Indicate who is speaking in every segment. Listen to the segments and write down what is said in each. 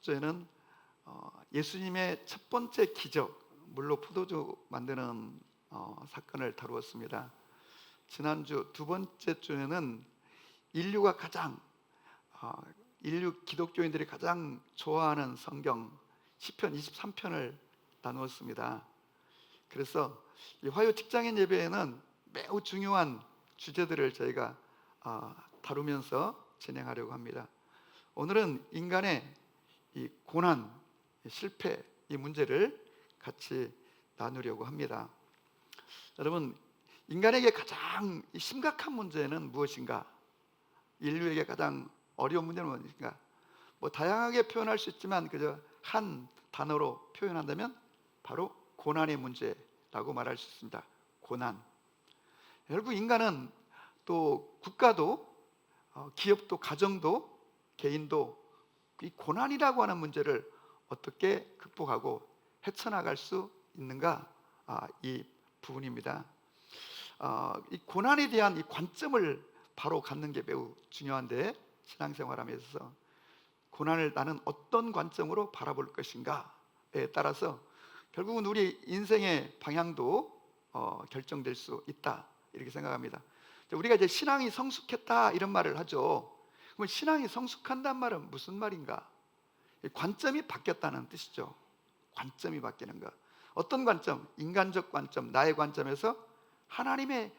Speaker 1: 주에는 예수님의 첫 번째 기적, 물로 포도주 만드는 사건을 다루었습니다. 지난주 두 번째 주에는 인류가 가장 인류 기독교인들이 가장 좋아하는 성경 시편 23편을 나누었습니다. 그래서 이 화요 직장인 예배에는 매우 중요한 주제들을 저희가 다루면서 진행하려고 합니다. 오늘은 인간의 이 고난, 실패, 이 문제를 같이 나누려고 합니다. 여러분, 인간에게 가장 심각한 문제는 무엇인가? 인류에게 가장 어려운 문제는 무엇인가? 다양하게 표현할 수 있지만 그저 한 단어로 표현한다면 바로 고난의 문제라고 말할 수 있습니다. 고난. 결국 인간은 또 국가도 기업도 가정도 개인도 이 고난이라고 하는 문제를 어떻게 극복하고 헤쳐나갈 수 있는가, 이 부분입니다. 이 고난에 대한 이 관점을 바로 갖는 게 매우 중요한데, 신앙생활하면서 고난을 나는 어떤 관점으로 바라볼 것인가에 따라서 결국은 우리 인생의 방향도 결정될 수 있다, 이렇게 생각합니다. 우리가 이제 신앙이 성숙했다 이런 말을 하죠. 그럼 신앙이 성숙한다는 말은 무슨 말인가? 관점이 바뀌었다는 뜻이죠. 관점이 바뀌는 것. 어떤 관점? 인간적 관점, 나의 관점에서 하나님의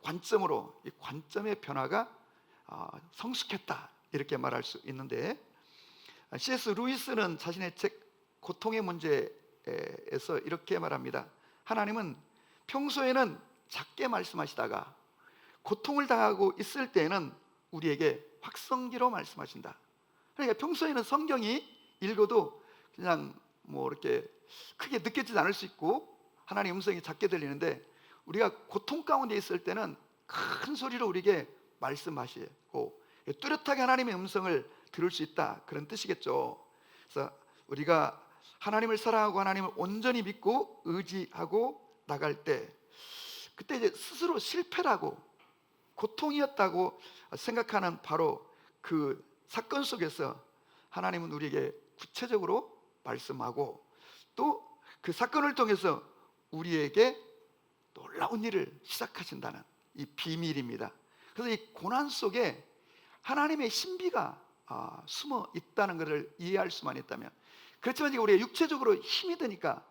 Speaker 1: 관점으로 이 관점의 변화가 성숙했다, 이렇게 말할 수 있는데, C.S. 루이스는 자신의 책 고통의 문제에서 이렇게 말합니다. 하나님은 평소에는 작게 말씀하시다가 고통을 당하고 있을 때에는 우리에게 확성기로 말씀하신다. 그러니까 평소에는 성경이 읽어도 그냥 이렇게 크게 느껴지지 않을 수 있고 하나님의 음성이 작게 들리는데, 우리가 고통 가운데 있을 때는 큰 소리로 우리에게 말씀하시고 뚜렷하게 하나님의 음성을 들을 수 있다, 그런 뜻이겠죠. 그래서 우리가 하나님을 사랑하고 하나님을 온전히 믿고 의지하고 나갈 때, 그때 이제 스스로 실패라고 고통이었다고 생각하는 바로 그 사건 속에서 하나님은 우리에게 구체적으로 말씀하고 또 그 사건을 통해서 우리에게 놀라운 일을 시작하신다는 이 비밀입니다. 그래서 이 고난 속에 하나님의 신비가 숨어 있다는 것을 이해할 수만 있다면, 그렇지만 이제 우리가 육체적으로 힘이 드니까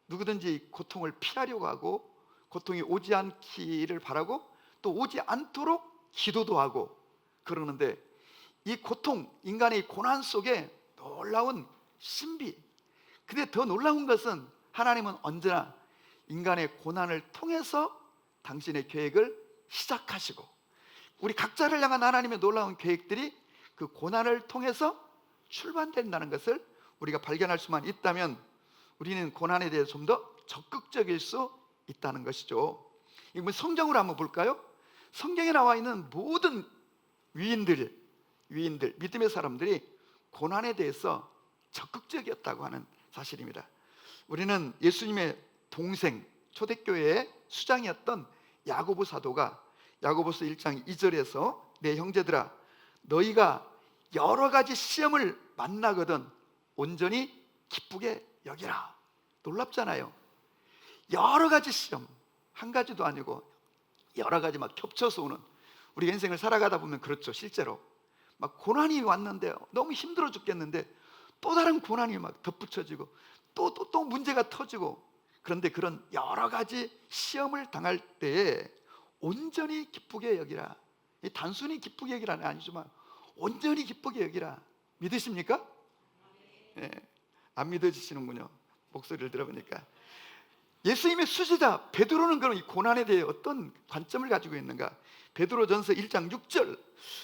Speaker 1: 누구든지 고통을 피하려고 하고 고통이 오지 않기를 바라고 또 오지 않도록 기도도 하고 그러는데, 이 고통, 인간의 고난 속에 놀라운 신비, 근데 더 놀라운 것은 하나님은 언제나 인간의 고난을 통해서 당신의 계획을 시작하시고, 우리 각자를 향한 하나님의 놀라운 계획들이 그 고난을 통해서 출발된다는 것을 우리가 발견할 수만 있다면 우리는 고난에 대해 좀 더 적극적일 수 있다는 것이죠. 이거 성경으로 한번 볼까요? 성경에 나와 있는 모든 위인들, 믿음의 사람들이 고난에 대해서 적극적이었다고 하는 사실입니다. 우리는 예수님의 동생, 초대교회의 수장이었던 야고보 사도가 야고보서 1장 2절에서 내 형제들아, 너희가 여러 가지 시험을 만나거든 온전히 기쁘게 여기라. 놀랍잖아요. 여러 가지 시험, 한 가지도 아니고 여러 가지 막 겹쳐서 오는, 우리 인생을 살아가다 보면 그렇죠. 실제로 막 고난이 왔는데 너무 힘들어 죽겠는데 또 다른 고난이 막 덧붙여지고 또 문제가 터지고, 그런데 그런 여러 가지 시험을 당할 때에 온전히 기쁘게 여기라. 단순히 기쁘게 여기라는 아니지만 온전히 기쁘게 여기라. 믿으십니까? 네. 안 믿어지시는군요. 목소리를 들어보니까. 예수님의 수지자 베드로는 그럼 이 고난에 대해 어떤 관점을 가지고 있는가? 베드로전서 1장 6절,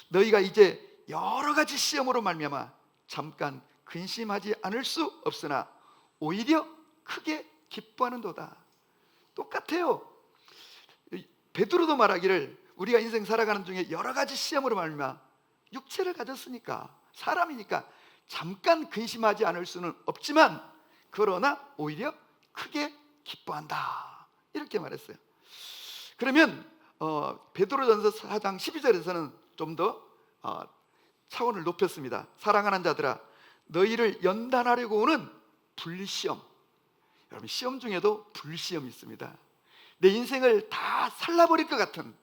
Speaker 1: 너희가 이제 여러 가지 시험으로 말미암아 잠깐 근심하지 않을 수 없으나 오히려 크게 기뻐하는도다. 똑같아요. 베드로도 말하기를 우리가 인생 살아가는 중에 여러 가지 시험으로 말미암아 육체를 가졌으니까, 사람이니까 잠깐 근심하지 않을 수는 없지만 그러나 오히려 크게 기뻐한다, 이렇게 말했어요. 그러면 베드로전서 4장 12절에서는 좀 더 차원을 높였습니다. 사랑하는 자들아, 너희를 연단하려고 오는 불시험. 여러분, 시험 중에도 불시험이 있습니다. 내 인생을 다 살라버릴 것 같은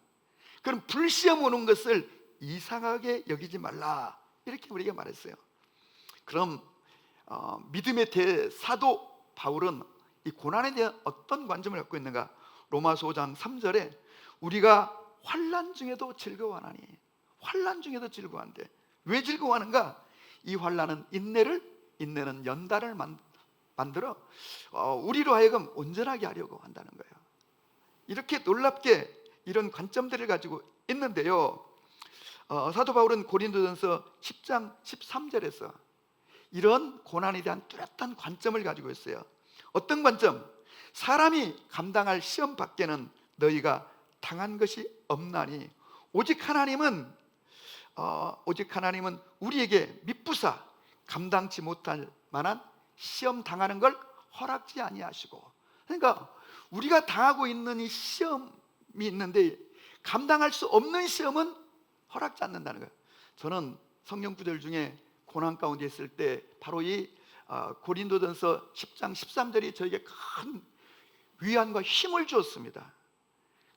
Speaker 1: 그런 불시험 오는 것을 이상하게 여기지 말라, 이렇게 우리가 말했어요. 그럼 믿음의 대사도 바울은 이 고난에 대한 어떤 관점을 갖고 있는가? 로마서 5장 3절에 우리가 환난 중에도 즐거워하나니, 환난 중에도 즐거워한대. 왜 즐거워하는가? 이 환난은 인내를, 인내는 연단을 만들어 우리로 하여금 온전하게 하려고 한다는 거예요. 이렇게 놀랍게 이런 관점들을 가지고 있는데요, 사도 바울은 고린도전서 10장 13절에서 이런 고난에 대한 뚜렷한 관점을 가지고 있어요. 어떤 관점? 사람이 감당할 시험 밖에는 너희가 당한 것이 없나니 오직 하나님은 우리에게 미쁘사 감당치 못할 만한 시험 당하는 걸 허락지 아니하시고. 그러니까 우리가 당하고 있는 이 시험이 있는데 감당할 수 없는 시험은 허락지 않는다는 거예요. 저는 성경 구절 중에 고난 가운데 있을 때 바로 이 고린도전서 10장 13절이 저에게 큰 위안과 힘을 주었습니다.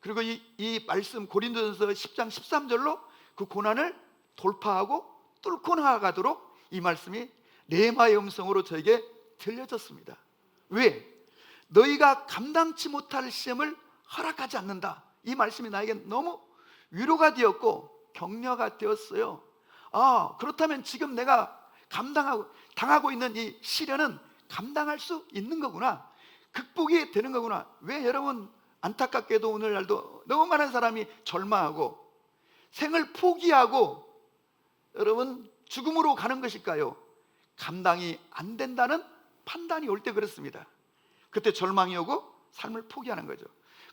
Speaker 1: 그리고 이 말씀 고린도전서 10장 13절로 그 고난을 돌파하고 뚫고 나아가도록 이 말씀이 레마의 음성으로 저에게 들려졌습니다. 왜? 너희가 감당치 못할 시험을 허락하지 않는다. 이 말씀이 나에게 너무 위로가 되었고 격려가 되었어요. 그렇다면 지금 내가 당하고 있는 이 시련은 감당할 수 있는 거구나, 극복이 되는 거구나. 왜 여러분 안타깝게도 오늘날도 너무 많은 사람이 절망하고 생을 포기하고 여러분 죽음으로 가는 것일까요? 감당이 안 된다는 판단이 올 때 그렇습니다. 그때 절망이 오고 삶을 포기하는 거죠.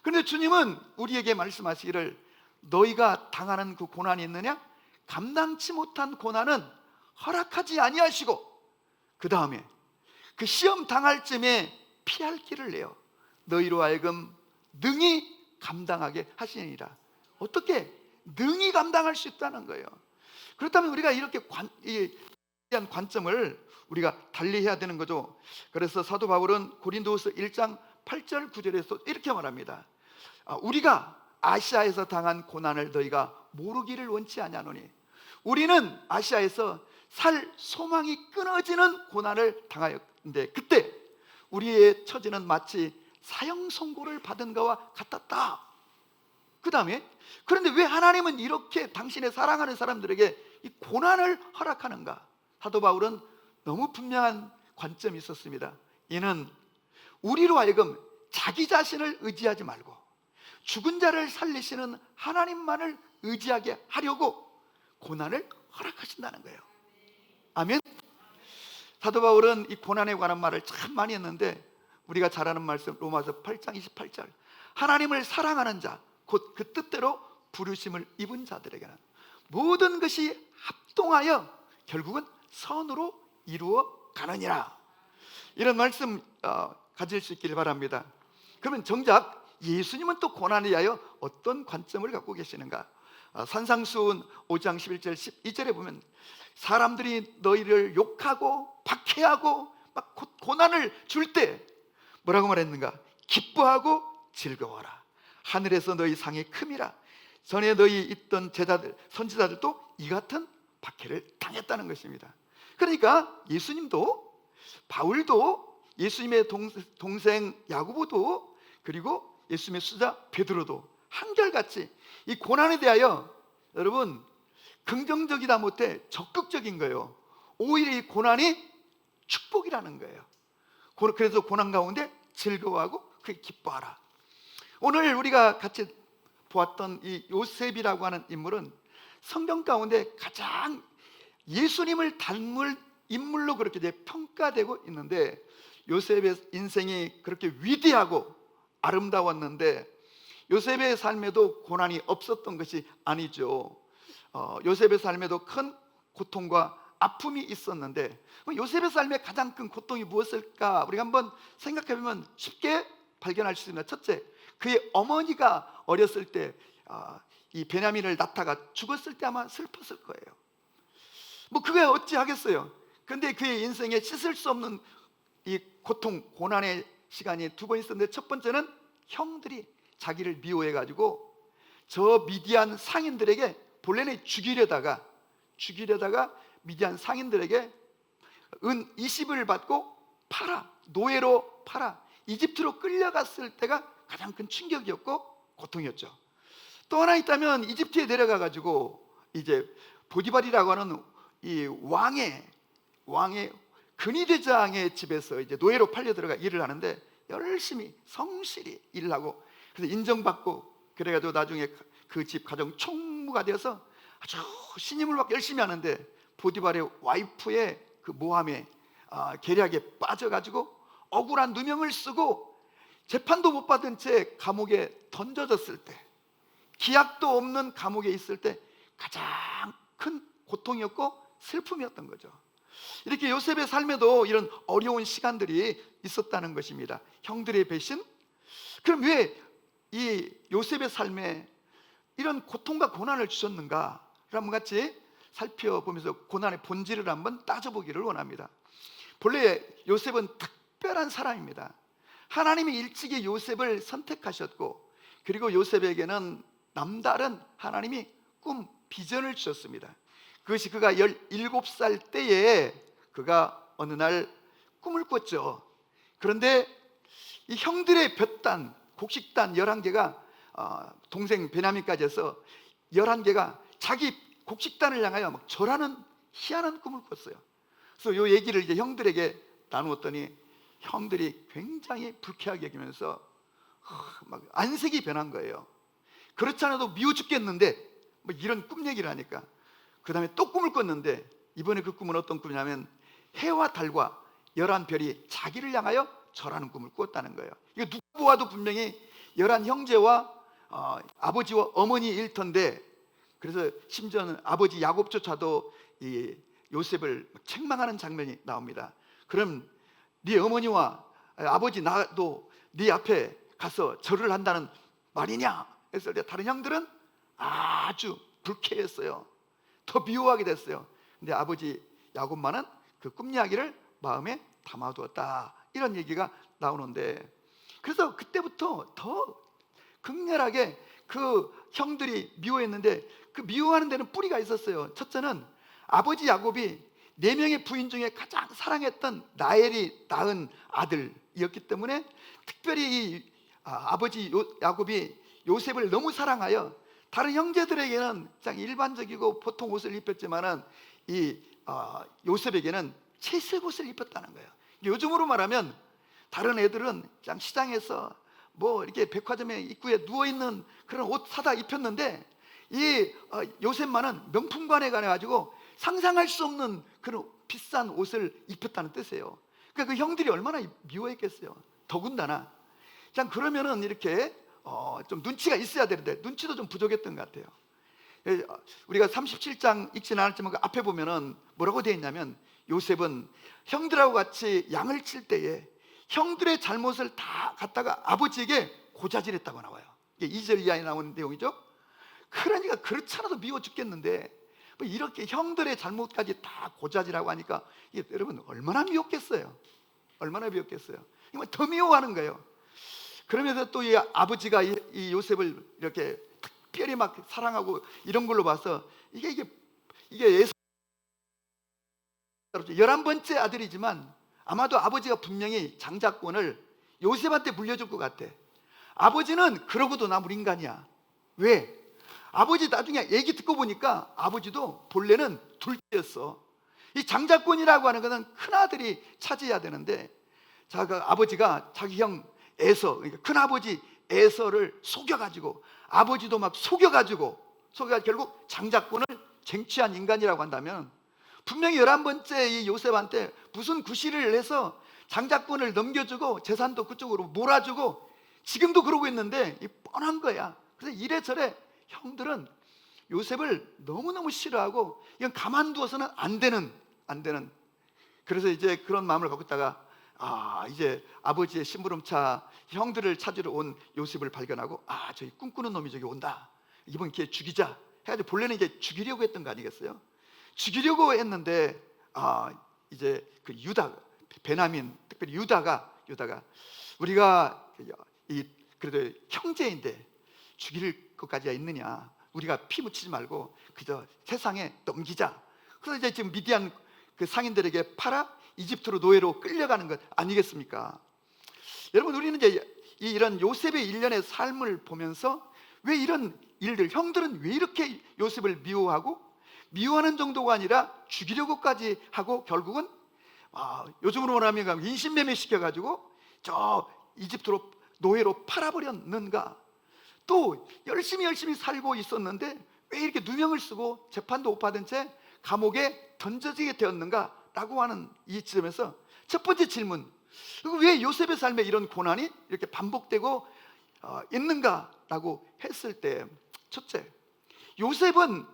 Speaker 1: 그런데 주님은 우리에게 말씀하시기를 너희가 당하는 그 고난이 있느냐? 감당치 못한 고난은 허락하지 아니하시고 그 다음에 그 시험 당할 쯤에 피할 길을 내요. 너희로 하여금 능히 감당하게 하시니라. 어떻게? 능히 감당할 수 있다는 거예요. 그렇다면 우리가 이렇게 대한 관점을 우리가 달리해야 되는 거죠. 그래서 사도 바울은 고린도후서 1장 8절 9절에서 이렇게 말합니다. 우리가 아시아에서 당한 고난을 너희가 모르기를 원치 아니하노니 우리는 아시아에서 살 소망이 끊어지는 고난을 당하였는데 그때 우리의 처지는 마치 사형 선고를 받은 것과 같았다. 그 다음에 그런데 왜 하나님은 이렇게 당신의 사랑하는 사람들에게 이 고난을 허락하는가? 사도 바울은 너무 분명한 관점이 있었습니다. 이는 우리로 하여금 자기 자신을 의지하지 말고 죽은 자를 살리시는 하나님만을 의지하게 하려고 고난을 허락하신다는 거예요. 아멘. 사도 바울은 이 고난에 관한 말을 참 많이 했는데 우리가 잘 아는 말씀 로마서 8장 28절 하나님을 사랑하는 자 곧 그 뜻대로 부르심을 입은 자들에게는 모든 것이 합동하여 결국은 선으로 이루어 가느니라. 이런 말씀 가질 수 있기를 바랍니다. 그러면 정작 예수님은 또 고난에 대하여 어떤 관점을 갖고 계시는가? 산상수훈 5장 11절 12절에 보면 사람들이 너희를 욕하고 박해하고 막 고난을 줄 때 뭐라고 말했는가? 기뻐하고 즐거워라. 하늘에서 너희 상이 큼이라. 전에 너희 있던 제자들 선지자들도 이 같은 박해를 당했다는 것입니다. 그러니까 예수님도 바울도 예수님의 동생 야고보도 그리고 예수님의 수자 베드로도 한결같이 이 고난에 대하여 여러분 긍정적이다 못해 적극적인 거예요. 오히려 이 고난이 축복이라는 거예요. 그래서 고난 가운데 즐거워하고 그게 기뻐하라. 오늘 우리가 같이 보았던 이 요셉이라고 하는 인물은 성경 가운데 가장 예수님을 닮을 인물로 그렇게 이제 평가되고 있는데 요셉의 인생이 그렇게 위대하고 아름다웠는데 요셉의 삶에도 고난이 없었던 것이 아니죠. 요셉의 삶에도 큰 고통과 아픔이 있었는데 요셉의 삶의 가장 큰 고통이 무엇일까? 우리가 한번 생각해보면 쉽게 발견할 수 있습니다. 첫째, 그의 어머니가 어렸을 때 이 베냐민을 낳다가 죽었을 때 아마 슬펐을 거예요. 그게 어찌 하겠어요? 근데 그의 인생에 씻을 수 없는 이 고통, 고난의 시간이 두 번 있었는데, 첫 번째는 형들이 자기를 미워해 가지고 저 미디안 상인들에게 본래는 죽이려다가 미디안 상인들에게 은 20을 받고 노예로 팔아 이집트로 끌려갔을 때가 가장 큰 충격이었고 고통이었죠. 또 하나 있다면, 이집트에 내려가 가지고 이제 보디발이라고 하는 이 왕의 근위대장의 집에서 이제 노예로 팔려 들어가 일을 하는데, 열심히 성실히 일을 하고, 그래서 인정받고, 그래가지고 나중에 그 집 가정 총무가 되어서 아주 신임을 받고 열심히 하는데, 보디발의 와이프의 그 모함에 계략에 빠져가지고 억울한 누명을 쓰고 재판도 못 받은 채 감옥에 던져졌을 때, 기약도 없는 감옥에 있을 때 가장 큰 고통이었고 슬픔이었던 거죠. 이렇게 요셉의 삶에도 이런 어려운 시간들이 있었다는 것입니다. 형들의 배신. 그럼 왜 이 요셉의 삶에 이런 고통과 고난을 주셨는가? 한번 같이 살펴보면서 고난의 본질을 한번 따져보기를 원합니다. 본래 요셉은 특별한 사람입니다. 하나님이 일찍이 요셉을 선택하셨고, 그리고 요셉에게는 남다른 하나님이 꿈, 비전을 주셨습니다. 그것이 그가 17살 때에 그가 어느 날 꿈을 꿨죠. 그런데 이 형들의 볕단, 곡식단 11개가 동생 베냐민까지 해서 11개가 자기 곡식단을 향하여 막 절하는 희한한 꿈을 꿨어요. 그래서 이 얘기를 이제 형들에게 나누었더니 형들이 굉장히 불쾌하게 여기면서 막 안색이 변한 거예요. 그렇지 않아도 미워 죽겠는데 뭐 이런 꿈 얘기를 하니까. 그 다음에 또 꿈을 꿨는데, 이번에 그 꿈은 어떤 꿈이냐면 해와 달과 11별이 자기를 향하여 절하는 꿈을 꿨다는 거예요. 이거 누구 보아도 분명히 11형제와 아버지와 어머니 일터인데, 그래서 심지어는 아버지 야곱조차도 이 요셉을 책망하는 장면이 나옵니다. 그럼 네 어머니와 아버지 나도 네 앞에 가서 절을 한다는 말이냐 했을 때, 다른 형들은 아주 불쾌했어요. 더 미워하게 됐어요. 근데 아버지 야곱만은 그 꿈 이야기를 마음에 담아두었다, 이런 얘기가 나오는데, 그래서 그때부터 더 극렬하게 그 형들이 미워했는데, 그 미워하는 데는 뿌리가 있었어요. 첫째는 아버지 야곱이 4명의 부인 중에 가장 사랑했던 라헬이 낳은 아들이었기 때문에, 특별히 이 아버지 야곱이 요셉을 너무 사랑하여 다른 형제들에게는 그냥 일반적이고 보통 옷을 입혔지만은 이 요셉에게는 채색 옷을 입혔다는 거예요. 요즘으로 말하면 다른 애들은 그냥 시장에서 뭐 이렇게 백화점에 입구에 누워 있는 그런 옷 사다 입혔는데, 이 요셉만은 명품관에 가가지고 상상할 수 없는 그런 비싼 옷을 입혔다는 뜻이에요. 그러니까 그 형들이 얼마나 미워했겠어요. 더군다나 그냥 그러면은 이렇게 좀 눈치가 있어야 되는데 눈치도 좀 부족했던 것 같아요. 우리가 37장 읽지는 않았지만 그 앞에 보면은 뭐라고 되어 있냐면, 요셉은 형들하고 같이 양을 칠 때에 형들의 잘못을 다 갖다가 아버지에게 고자질했다고 나와요. 이게 2절 이하에 나오는 내용이죠. 그러니까 그렇지 않아도 미워 죽겠는데 뭐 이렇게 형들의 잘못까지 다 고자질하고 하니까 이게 여러분 얼마나 미웠겠어요. 얼마나 미웠겠어요. 이거 더 미워하는 거예요. 그러면서 또 이 아버지가 이 요셉을 이렇게 특별히 막 사랑하고 이런 걸로 봐서 이게 11번째 아들이지만 아마도 아버지가 분명히 장자권을 요셉한테 물려줄 것 같아. 아버지는 그러고도 나 우리 인간이야. 왜? 아버지 나중에 얘기 듣고 보니까 아버지도 본래는 둘째였어. 이 장자권이라고 하는 것은 큰아들이 차지해야 되는데, 아버지가 자기 형 에서, 그러니까 큰아버지 에서를 속여가지고 아버지도 막 속여가지고 결국 장자권을 쟁취한 인간이라고 한다면, 분명히 11번째 이 요셉한테 무슨 구실을 해서 장자권을 넘겨주고 재산도 그쪽으로 몰아주고 지금도 그러고 있는데 이 뻔한 거야. 그래서 이래저래 형들은 요셉을 너무너무 싫어하고 이건 가만두어서는 안 되는. 그래서 이제 그런 마음을 갖고 있다가 이제 아버지의 심부름차 형들을 찾으러 온 요셉을 발견하고, 저기 꿈꾸는 놈이 저기 온다, 이번 기회에 죽이자 해가지고, 본래는 이게 죽이려고 했던 거 아니겠어요? 죽이려고 했는데 이제 그 유다, 베냐민, 특별히 유다가 우리가 그래도 형제인데 죽일 것까지가 있느냐, 우리가 피 묻히지 말고 그저 세상에 넘기자. 그래서 이제 지금 미디안 그 상인들에게 팔아 이집트로 노예로 끌려가는 것 아니겠습니까? 여러분, 우리는 이제 이런 요셉의 일련의 삶을 보면서 왜 이런 일들, 형들은 왜 이렇게 요셉을 미워하는 정도가 아니라 죽이려고까지 하고 결국은 요즘으로 말하면 인신매매 시켜가지고 저 이집트로 노예로 팔아버렸는가? 또 열심히 살고 있었는데 왜 이렇게 누명을 쓰고 재판도 못 받은 채 감옥에 던져지게 되었는가? 라고 하는 이 지점에서 첫 번째 질문, 왜 요셉의 삶에 이런 고난이 이렇게 반복되고 있는가라고 했을 때, 첫째, 요셉은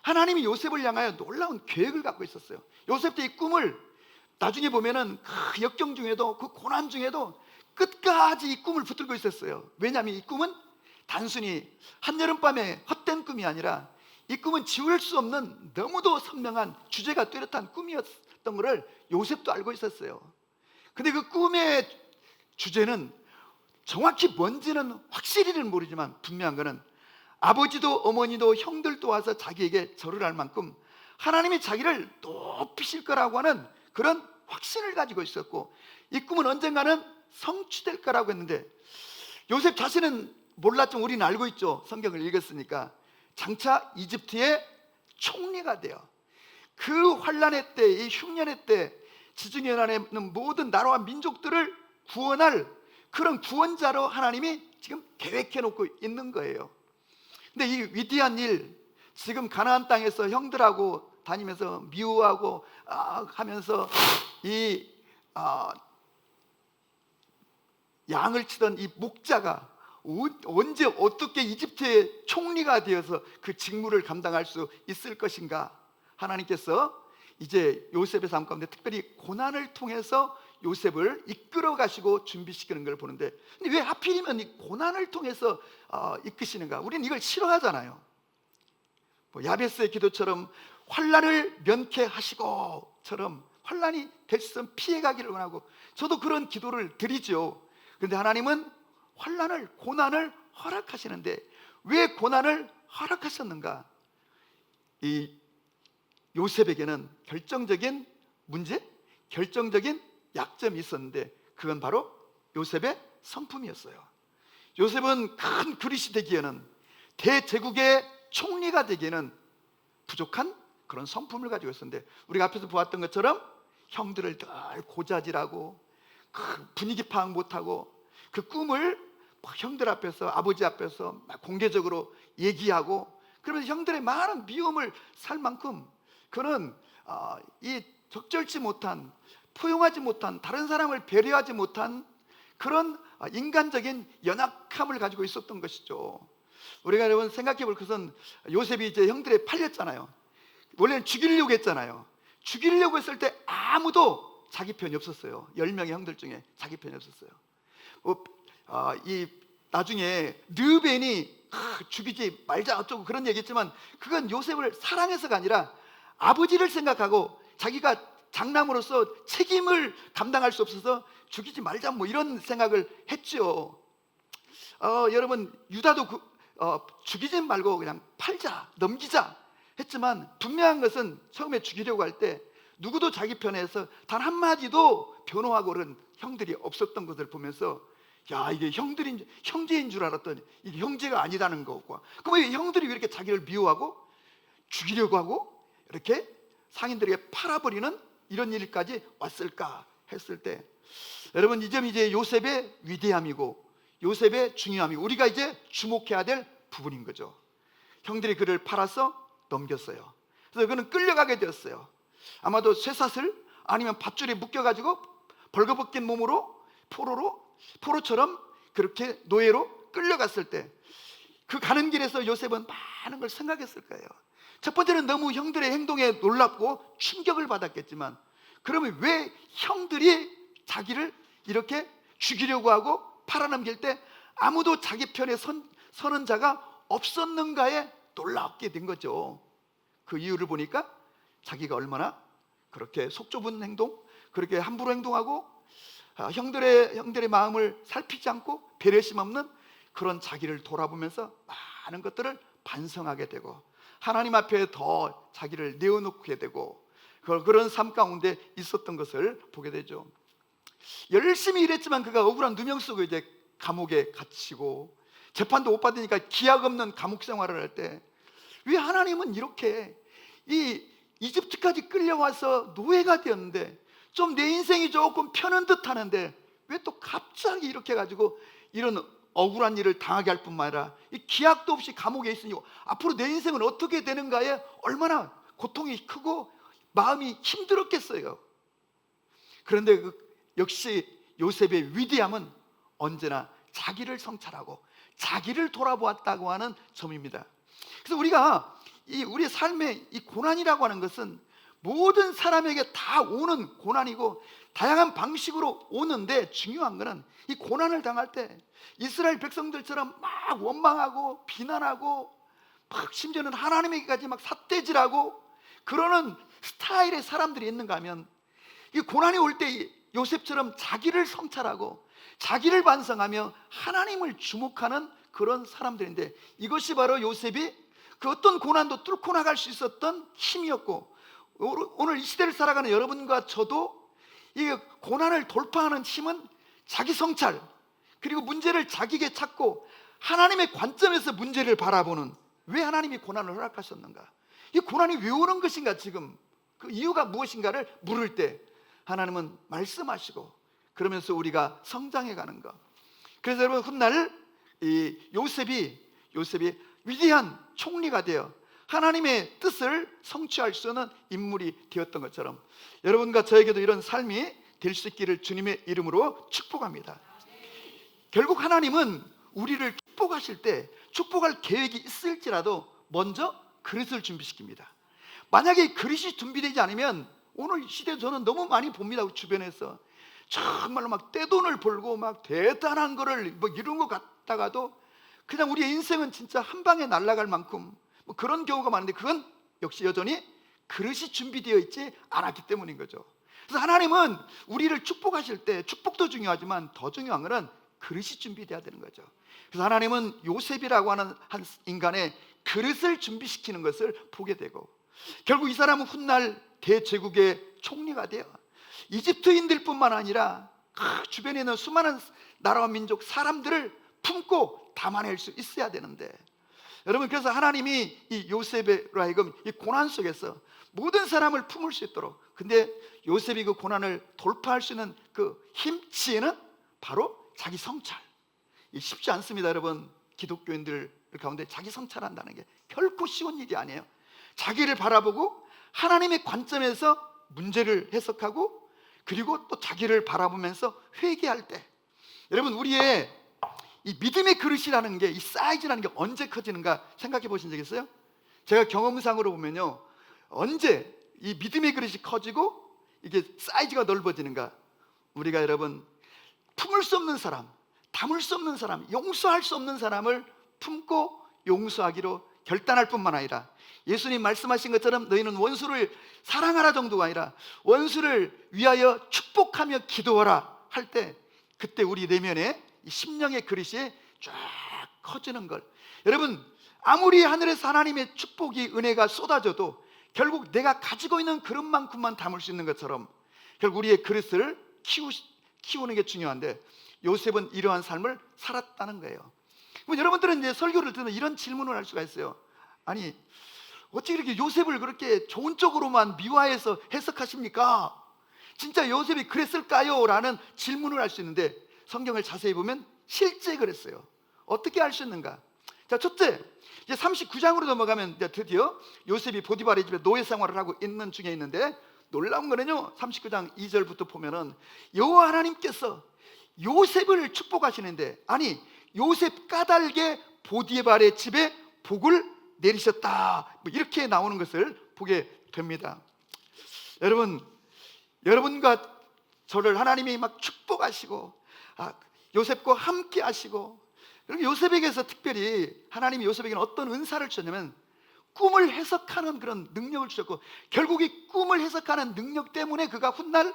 Speaker 1: 하나님이 요셉을 향하여 놀라운 계획을 갖고 있었어요. 요셉 때 이 꿈을 나중에 보면은 그 역경 중에도, 그 고난 중에도 끝까지 이 꿈을 붙들고 있었어요. 왜냐하면 이 꿈은 단순히 한여름밤의 헛된 꿈이 아니라 이 꿈은 지울 수 없는 너무도 선명한 주제가 뚜렷한 꿈이었던 것을 요셉도 알고 있었어요. 근데 그 꿈의 주제는 정확히 뭔지는 확실히는 모르지만 분명한 것은 아버지도 어머니도 형들도 와서 자기에게 절을 할 만큼 하나님이 자기를 높이실 거라고 하는 그런 확신을 가지고 있었고, 이 꿈은 언젠가는 성취될 거라고 했는데, 요셉 자신은 몰랐지만 우리는 알고 있죠. 성경을 읽었으니까. 장차 이집트의 총리가 돼요. 그 환란의 때, 이 흉년의 때 지중해 연안에 있는 모든 나라와 민족들을 구원할 그런 구원자로 하나님이 지금 계획해 놓고 있는 거예요. 근데 이 위대한 일, 지금 가나안 땅에서 형들하고 다니면서 미워하고 하면서 이 양을 치던 이 목자가 언제 어떻게 이집트의 총리가 되어서 그 직무를 감당할 수 있을 것인가? 하나님께서 이제 요셉의 삶 가운데 특별히 고난을 통해서 요셉을 이끌어 가시고 준비시키는 걸 보는데, 근데 왜 하필이면 이 고난을 통해서 이끄시는가? 우리는 이걸 싫어하잖아요. 야베스의 기도처럼 환란을 면케하시고처럼 환란이 될 수 있으면 피해가기를 원하고, 저도 그런 기도를 드리죠. 그런데 하나님은 환란을, 고난을 허락하시는데 왜 고난을 허락하셨는가? 이 요셉에게는 결정적인 문제, 결정적인 약점이 있었는데 그건 바로 요셉의 성품이었어요. 요셉은 큰 그릇이 되기에는, 대제국의 총리가 되기에는 부족한 그런 성품을 가지고 있었는데, 우리가 앞에서 보았던 것처럼 형들을 늘 고자질하고 분위기 파악 못하고 그 꿈을 형들 앞에서, 아버지 앞에서 공개적으로 얘기하고, 그러면서 형들의 많은 미움을 살 만큼 그는 이 적절치 못한, 포용하지 못한, 다른 사람을 배려하지 못한 그런 인간적인 연약함을 가지고 있었던 것이죠. 우리가 여러분 생각해 볼 것은, 요셉이 이제 형들에 팔렸잖아요. 원래는 죽이려고 했잖아요. 죽이려고 했을 때 아무도 자기 편이 없었어요. 10명의 형들 중에 자기 편이 없었어요. 이 나중에 르벤이 죽이지 말자 어쩌고 그런 얘기했지만, 그건 요셉을 사랑해서가 아니라 아버지를 생각하고 자기가 장남으로서 책임을 감당할 수 없어서 죽이지 말자 뭐 이런 생각을 했죠. 여러분, 유다도 죽이지 말고 그냥 팔자, 넘기자 했지만, 분명한 것은 처음에 죽이려고 할 때 누구도 자기 편에서 단 한마디도 변호하고 그런 형들이 없었던 것을 보면서, 야, 이게 형제인 줄 알았더니 이게 형제가 아니라는 거고, 그럼 왜 형들이 왜 이렇게 자기를 미워하고 죽이려고 하고 이렇게 상인들에게 팔아버리는 이런 일까지 왔을까 했을 때, 여러분, 이 점이 이제 요셉의 위대함이고 요셉의 중요함이고 우리가 이제 주목해야 될 부분인 거죠. 형들이 그를 팔아서 넘겼어요. 그래서 그는 끌려가게 되었어요. 아마도 쇠사슬 아니면 밧줄에 묶여가지고 벌거벗긴 몸으로 포로처럼 그렇게 노예로 끌려갔을 때, 그 가는 길에서 요셉은 많은 걸 생각했을 거예요. 첫 번째는 너무 형들의 행동에 놀랍고 충격을 받았겠지만, 그러면 왜 형들이 자기를 이렇게 죽이려고 하고 팔아넘길 때 아무도 자기 편에 서는 자가 없었는가에 놀랍게 된 거죠. 그 이유를 보니까 자기가 얼마나 그렇게 속 좁은 행동, 그렇게 함부로 행동하고 형들의 마음을 살피지 않고 배려심 없는 그런 자기를 돌아보면서 많은 것들을 반성하게 되고 하나님 앞에 더 자기를 내어놓게 되고 그런 삶 가운데 있었던 것을 보게 되죠. 열심히 일했지만 그가 억울한 누명 쓰고 이제 감옥에 갇히고 재판도 못 받으니까 기약 없는 감옥 생활을 할 때 왜 하나님은 이렇게 이 이집트까지 끌려와서 노예가 되었는데 좀 내 인생이 조금 편한 듯 하는데 왜 또 갑자기 이렇게 해가지고 이런 억울한 일을 당하게 할 뿐만 아니라 이 기약도 없이 감옥에 있으니 앞으로 내 인생은 어떻게 되는가에 얼마나 고통이 크고 마음이 힘들었겠어요. 그런데 역시 요셉의 위대함은 언제나 자기를 성찰하고 자기를 돌아보았다고 하는 점입니다. 그래서 우리가 우리의 삶의 이 고난이라고 하는 것은 모든 사람에게 다 오는 고난이고 다양한 방식으로 오는데 중요한 것은 이 고난을 당할 때 이스라엘 백성들처럼 막 원망하고 비난하고 막 심지어는 하나님에게까지 막 삿대질하고 그러는 스타일의 사람들이 있는가 하면 이 고난이 올 때 요셉처럼 자기를 성찰하고 자기를 반성하며 하나님을 주목하는 그런 사람들인데 이것이 바로 요셉이 그 어떤 고난도 뚫고 나갈 수 있었던 힘이었고 오늘 이 시대를 살아가는 여러분과 저도 이 고난을 돌파하는 힘은 자기 성찰 그리고 문제를 자기에게 찾고 하나님의 관점에서 문제를 바라보는 왜 하나님이 고난을 허락하셨는가 이 고난이 왜 오는 것인가 지금 그 이유가 무엇인가를 물을 때 하나님은 말씀하시고 그러면서 우리가 성장해가는 것. 그래서 여러분 훗날 이 요셉이 위대한 총리가 되어 하나님의 뜻을 성취할 수 있는 인물이 되었던 것처럼 여러분과 저에게도 이런 삶이 될 수 있기를 주님의 이름으로 축복합니다. 결국 하나님은 우리를 축복하실 때 축복할 계획이 있을지라도 먼저 그릇을 준비시킵니다. 만약에 그릇이 준비되지 않으면 오늘 시대 저는 너무 많이 봅니다. 주변에서 정말로 막 떼돈을 벌고 막 대단한 거를 뭐 이룬 것 같다가도 그냥 우리의 인생은 진짜 한 방에 날아갈 만큼 뭐 그런 경우가 많은데 그건 역시 여전히 그릇이 준비되어 있지 않았기 때문인 거죠. 그래서 하나님은 우리를 축복하실 때 축복도 중요하지만 더 중요한 것은 그릇이 준비되어야 되는 거죠. 그래서 하나님은 요셉이라고 하는 한 인간의 그릇을 준비시키는 것을 보게 되고 결국 이 사람은 훗날 대제국의 총리가 되어 이집트인들뿐만 아니라 주변에 있는 수많은 나라와 민족 사람들을 품고 담아낼 수 있어야 되는데 여러분 그래서 하나님이 이 요셉으로 하여금 이 고난 속에서 모든 사람을 품을 수 있도록 근데 요셉이 그 고난을 돌파할 수 있는 그 힘치에는 바로 자기 성찰 쉽지 않습니다. 여러분 기독교인들 가운데 자기 성찰한다는 게 결코 쉬운 일이 아니에요. 자기를 바라보고 하나님의 관점에서 문제를 해석하고 그리고 또 자기를 바라보면서 회개할 때 여러분 우리의 이 믿음의 그릇이라는 게 이 사이즈라는 게 언제 커지는가 생각해 보신 적 있어요? 제가 경험상으로 보면요 언제 이 믿음의 그릇이 커지고 이게 사이즈가 넓어지는가 우리가 여러분 품을 수 없는 사람 담을 수 없는 사람 용서할 수 없는 사람을 품고 용서하기로 결단할 뿐만 아니라 예수님 말씀하신 것처럼 너희는 원수를 사랑하라 정도가 아니라 원수를 위하여 축복하며 기도하라 할 때 그때 우리 내면에 이 심령의 그릇이 쫙 커지는 걸 여러분 아무리 하늘에서 하나님의 축복이 은혜가 쏟아져도 결국 내가 가지고 있는 그릇만큼만 담을 수 있는 것처럼 결국 우리의 그릇을 키우는 게 중요한데 요셉은 이러한 삶을 살았다는 거예요. 그럼 여러분들은 이제 설교를 듣는 이런 질문을 할 수가 있어요. 아니 어떻게 이렇게 요셉을 그렇게 좋은 쪽으로만 미화해서 해석하십니까? 진짜 요셉이 그랬을까요? 라는 질문을 할 수 있는데 성경을 자세히 보면 실제 그랬어요. 어떻게 알 수 있는가? 자, 첫째, 이제 39장으로 넘어가면 이제 드디어 요셉이 보디발의 집에 노예 생활을 하고 있는 중에 있는데 놀라운 거는요 39장 2절부터 보면은 여호와 하나님께서 요셉을 축복하시는데 아니 요셉 까닭에 보디발의 집에 복을 내리셨다 이렇게 나오는 것을 보게 됩니다. 여러분과 저를 하나님이 막 축복하시고 요셉과 함께 하시고 그리고 요셉에게서 특별히 하나님이 요셉에게는 어떤 은사를 주셨냐면 꿈을 해석하는 그런 능력을 주셨고, 결국 이 꿈을 해석하는 능력 때문에 그가 훗날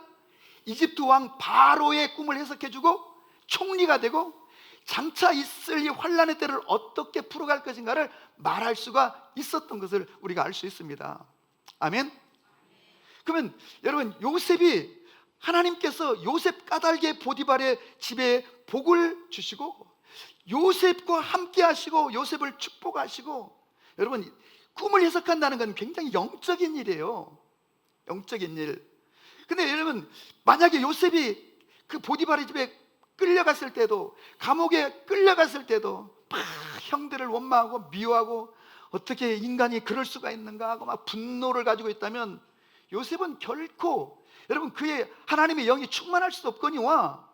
Speaker 1: 이집트 왕 바로의 꿈을 해석해주고 총리가 되고 장차 있을 이 환란의 때를 어떻게 풀어갈 것인가를 말할 수가 있었던 것을 우리가 알 수 있습니다. 아멘. 그러면 여러분, 요셉이, 하나님께서 요셉 까닭에 보디발의 집에 복을 주시고 요셉과 함께 하시고 요셉을 축복하시고, 여러분, 꿈을 해석한다는 건 굉장히 영적인 일이에요. 영적인 일. 근데 여러분, 만약에 요셉이 그 보디발의 집에 끌려갔을 때도, 감옥에 끌려갔을 때도 막 형들을 원망하고 미워하고 어떻게 인간이 그럴 수가 있는가 하고 막 분노를 가지고 있다면, 요셉은 결코, 여러분, 그의 하나님의 영이 충만할 수도 없거니와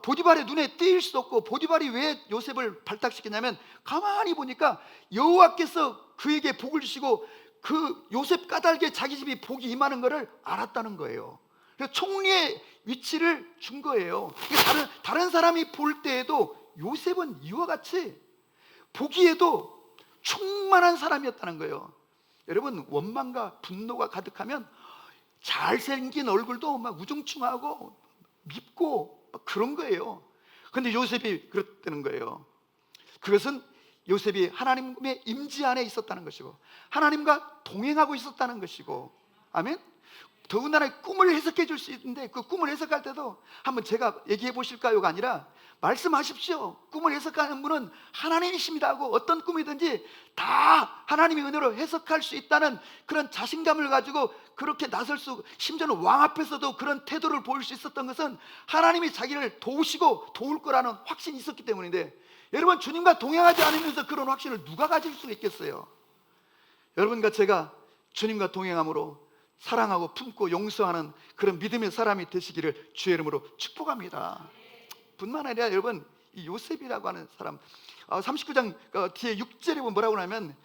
Speaker 1: 보디발의 눈에 띄일 수도 없고, 보디발이 왜 요셉을 발탁시켰냐면, 가만히 보니까 여호와께서 그에게 복을 주시고 그 요셉 까닭에 자기 집이 복이 임하는 것을 알았다는 거예요. 그래서 총리의 위치를 준 거예요. 다른 사람이 볼 때에도 요셉은 이와 같이 보기에도 충만한 사람이었다는 거예요. 여러분, 원망과 분노가 가득하면 잘생긴 얼굴도 막 우중충하고 밉고 막 그런 거예요. 그런데 요셉이 그랬다는 거예요. 그것은 요셉이 하나님의 임재 안에 있었다는 것이고 하나님과 동행하고 있었다는 것이고, 아멘. 더군다나 꿈을 해석해 줄 수 있는데, 그 꿈을 해석할 때도 한번 제가 얘기해 보실까요가 아니라 말씀하십시오. 꿈을 해석하는 분은 하나님이십니다 하고, 어떤 꿈이든지 다 하나님의 은혜로 해석할 수 있다는 그런 자신감을 가지고 그렇게 나설 수, 심지어는 왕 앞에서도 그런 태도를 보일 수 있었던 것은 하나님이 자기를 도우시고 도울 거라는 확신이 있었기 때문인데, 여러분, 주님과 동행하지 않으면서 그런 확신을 누가 가질 수 있겠어요? 여러분과 제가 주님과 동행함으로 사랑하고 품고 용서하는 그런 믿음의 사람이 되시기를 주의 이름으로 축복합니다. 뿐만 아니라 여러분, 이 요셉이라고 하는 사람, 39장 뒤에 6절에 보면 뭐라고 하냐면,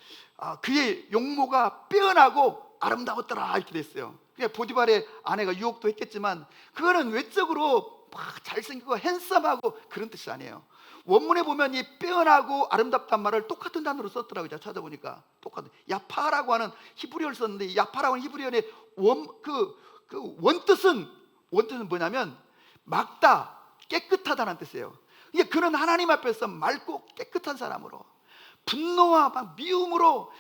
Speaker 1: 그의 용모가 빼어나고 아름다웠더라 이렇게 돼 있어요. 그러니까 보디발의 아내가 유혹도 했겠지만 그거는 외적으로 막 잘생기고 핸섬하고 그런 뜻이 아니에요. 원문에 보면 이 빼어나고 아름답단 말을 똑같은 단어로 썼더라고요. 제가 찾아보니까 똑같은 야파라고 하는 히브리어를 썼는데, 이 야파라고 하는 히브리어의 원뜻은 뭐냐면 맑다, 깨끗하다는 뜻이에요. 그러니까 그는 하나님 앞에서 맑고 깨끗한 사람으로, 분노와 막 미움으로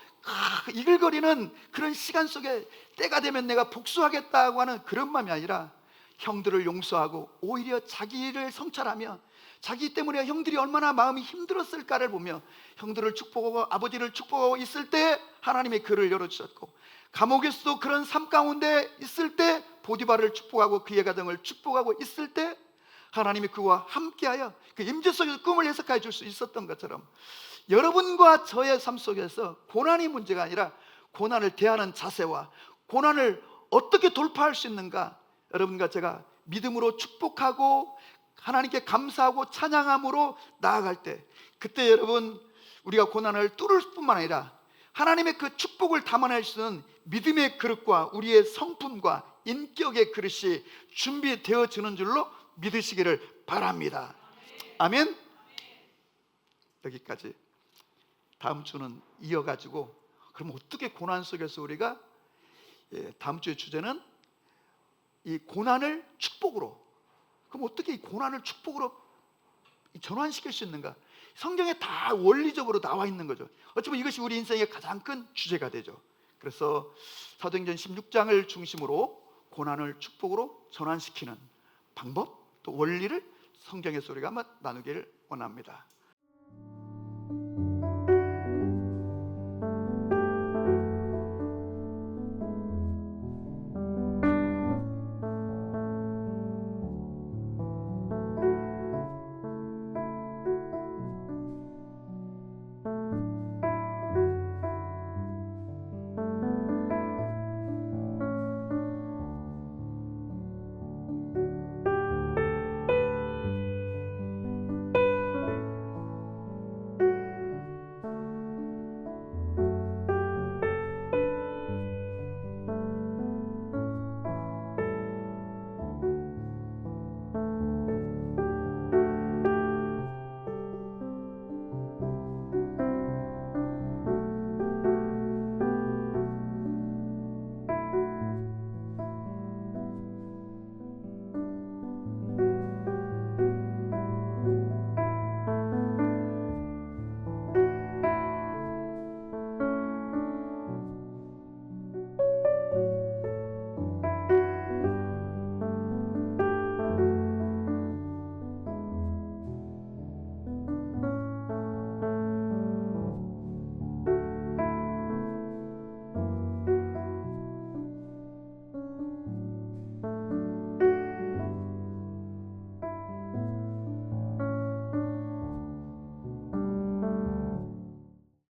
Speaker 1: 이글거리는 그런 시간 속에 때가 되면 내가 복수하겠다고 하는 그런 마음이 아니라 형들을 용서하고 오히려 자기를 성찰하며 자기 때문에 형들이 얼마나 마음이 힘들었을까를 보며 형들을 축복하고 아버지를 축복하고 있을 때 하나님의 그를 열어주셨고, 감옥에서도 그런 삶 가운데 있을 때 보디발을 축복하고 그의 가정을 축복하고 있을 때 하나님이 그와 함께하여 그 임재 속에서 꿈을 해석해 줄 수 있었던 것처럼, 여러분과 저의 삶 속에서 고난이 문제가 아니라 고난을 대하는 자세와 고난을 어떻게 돌파할 수 있는가, 여러분과 제가 믿음으로 축복하고 하나님께 감사하고 찬양함으로 나아갈 때, 그때 여러분, 우리가 고난을 뚫을 뿐만 아니라 하나님의 그 축복을 담아낼 수 있는 믿음의 그릇과 우리의 성품과 인격의 그릇이 준비되어지는 줄로 믿으시기를 바랍니다. 아멘. 여기까지. 다음 주는 이어가지고, 그럼 어떻게 고난 속에서 우리가, 다음 주의 주제는 이 고난을 축복으로, 그럼 어떻게 이 고난을 축복으로 전환시킬 수 있는가? 성경에 다 원리적으로 나와 있는 거죠. 어쩌면 이것이 우리 인생의 가장 큰 주제가 되죠. 그래서 사도행전 16장을 중심으로 고난을 축복으로 전환시키는 방법, 또 원리를 성경에서 우리가 한번 나누기를 원합니다.